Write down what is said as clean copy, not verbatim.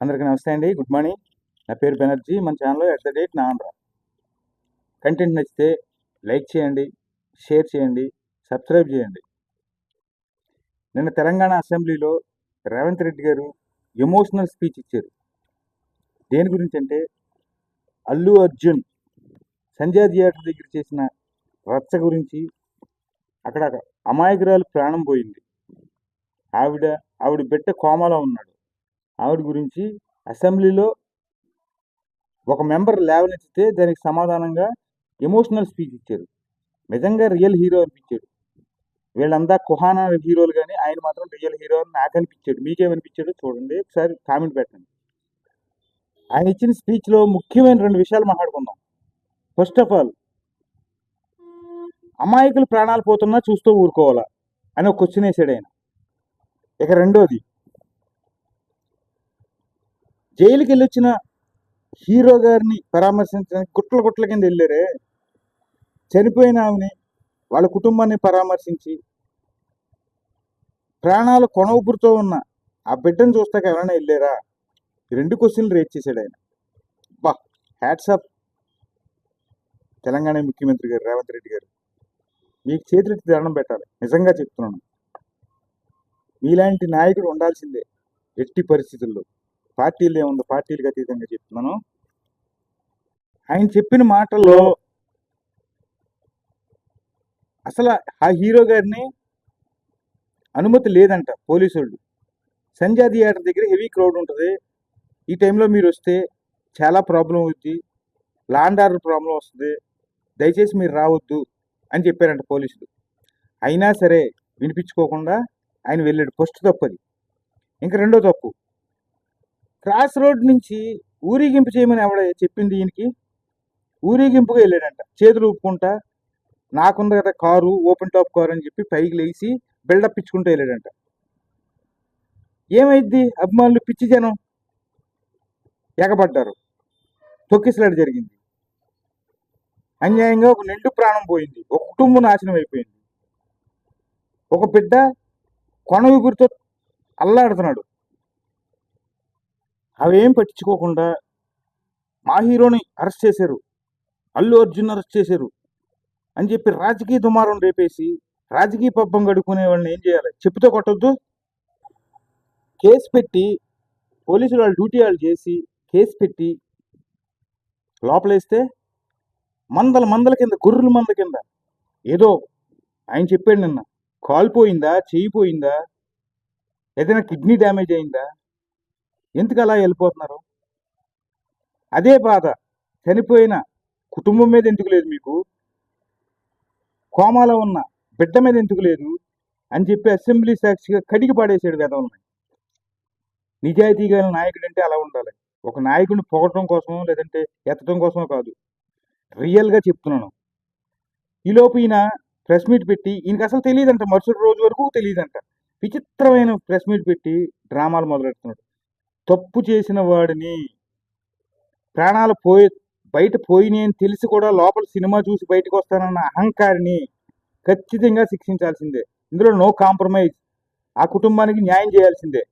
అందరికీ నమస్తే అండి. Good morning. నా పేరు బెనర్జీ. మన ఛానల్లో @naandra. కంటెంట్ నచ్చితే లైక్ చేయండి, షేర్ చేయండి, సబ్స్క్రైబ్ చేయండి. నిన్న తెలంగాణ అసెంబ్లీలో రేవంత్ రెడ్డి గారు ఎమోషనల్ స్పీచ్ ఇచ్చారు. దేని గురించి అంటే అల్లు అర్జున్ సంజయ్ థియేటర్ దగ్గర చేసిన రచ్చ గురించి. అక్కడ అమాయకురాలు ప్రాణం పోయింది. ఆవిడ బిడ్డ కోమాలో ఉన్నాడు. ఆవిడ గురించి అసెంబ్లీలో ఒక మెంబర్ లేవనెత్తితే దానికి సమాధానంగా ఎమోషనల్ స్పీచ్ ఇచ్చారు. నిజంగా రియల్ హీరో అనిపించాడు. వీళ్ళంతా కుహానా హీరోలు, కానీ ఆయన మాత్రం రియల్ హీరో అని నాకు అనిపించాడు. మీకేమనిపించాడో చూడండి, ఒకసారి కామెంట్ పెట్టండి. ఆయన ఇచ్చిన స్పీచ్లో ముఖ్యమైన 2 విషయాలు మాట్లాడుకుందాం. ఫస్ట్ ఆఫ్ ఆల్, అమాయకులు ప్రాణాలు పోతున్నా చూస్తూ ఊరుకోవాలా అని ఒక క్వశ్చన్ వేసాడు ఆయన. ఇక రెండోది, జైలుకి వెళ్ళొచ్చిన హీరో గారిని పరామర్శించడానికి గుట్ల కింద వెళ్ళారే, చనిపోయిన ఆమెని వాళ్ళ కుటుంబాన్ని పరామర్శించి ప్రాణాలు కొనవుపురుతో ఉన్న ఆ బిడ్డను చూస్తాక ఎవరైనా వెళ్ళారా? ఈ 2 క్వశ్చన్లు రేజ్ చేశాడు ఆయన. బా, హ్యాట్సాప్ తెలంగాణ ముఖ్యమంత్రి గారు రేవంత్ రెడ్డి గారు. మీకు చేతులెత్తి దండం పెట్టాలి. నిజంగా చెప్తున్నాను, మీలాంటి నాయకుడు ఉండాల్సిందే ఎట్టి పరిస్థితుల్లో. పార్టీలు ఏముందో, పార్టీలకు అతీతంగా చెప్తున్నాను. ఆయన చెప్పిన మాటల్లో అసలు ఆ హీరో గారిని అనుమతి లేదంట పోలీసు వాళ్ళు. సంజయ్ థియేటర్ దగ్గర హెవీ క్రౌడ్ ఉంటుంది, ఈ టైంలో మీరు వస్తే చాలా ప్రాబ్లం అవుద్ది, లా అండ్ ఆర్డర్ ప్రాబ్లం వస్తుంది, దయచేసి మీరు రావద్దు అని చెప్పారంట పోలీసులు. అయినా సరే వినిపించుకోకుండా ఆయన వెళ్ళాడు. ఫస్ట్ తప్పు అది. ఇంకా రెండో తప్పు, క్రాస్ రోడ్ నుంచి ఊరేగింపు చేయమని ఎవడ చెప్పింది ఈయనకి? ఊరేగింపుగా వెళ్ళాడంట, చేతులు ఊపుకుంటా. నాకుంది కదా కారు, ఓపెన్ టాప్ కారు అని చెప్పి పైకి లేచి బిల్డప్ ఇచ్చుకుంటూ వెళ్ళాడంట. ఏమైంది? అభిమానులు పిచ్చి జనం ఎగబడ్డారు, తొక్కిసలాట జరిగింది. అన్యాయంగా ఒక నిండు ప్రాణం పోయింది, ఒక కుటుంబం నాశనం అయిపోయింది, ఒక బిడ్డ కొన ఊపిరితో అల్లాడుతున్నాడు. అవేం పట్టించుకోకుండా మా హీరోని అరెస్ట్ చేశారు, అల్లు అర్జున్ అరెస్ట్ చేశారు అని చెప్పి రాజకీయ దుమారం రేపేసి రాజకీయ పబ్బం గడుపుకునే వాళ్ళని ఏం చేయాలి? చెప్పుతో కొట్టొద్దు. కేసు పెట్టి పోలీసులు వాళ్ళ డ్యూటీ వాళ్ళు చేసి కేసు పెట్టి లోపలేస్తే మందల కింద, గొర్రెల మంద కింద ఏదో ఆయన చెప్పాడు నిన్న, కాలు పోయిందా, చెయ్యి పోయిందా, ఏదైనా కిడ్నీ డ్యామేజ్ అయిందా, ఎందుకు అలా వెళ్ళిపోతున్నారు? అదే బాధ చనిపోయిన కుటుంబం మీద ఎందుకు లేదు మీకు? కోమాలో ఉన్న బిడ్డ మీద ఎందుకు లేదు అని చెప్పి అసెంబ్లీ సాక్షిగా కడిగి పాడేసాడు వెధవల్ని. నిజాయితీగా నాయకుడు అంటే అలా ఉండాలి. ఒక నాయకుడిని పొగటం కోసమో లేదంటే ఎత్తడం కోసమో కాదు, రియల్గా చెప్తున్నాను. ఈలోపు ఈయన ప్రెస్ మీట్ పెట్టి, ఈయనకి అసలు తెలియదంట, మరుసటి రోజు వరకు తెలియదంట, విచిత్రమైన ప్రెస్ మీట్ పెట్టి డ్రామాలు మొదలెడుతున్నాడు. తప్పు చేసిన వాడిని ప్రాణాలు బయట పోయినాయి అని తెలిసి కూడా లోపల సినిమా చూసి బయటకు వస్తానన్న అహంకారిని ఖచ్చితంగా శిక్షించాల్సిందే. ఇందులో నో కాంప్రమైజ్. ఆ కుటుంబానికి న్యాయం చేయాల్సిందే.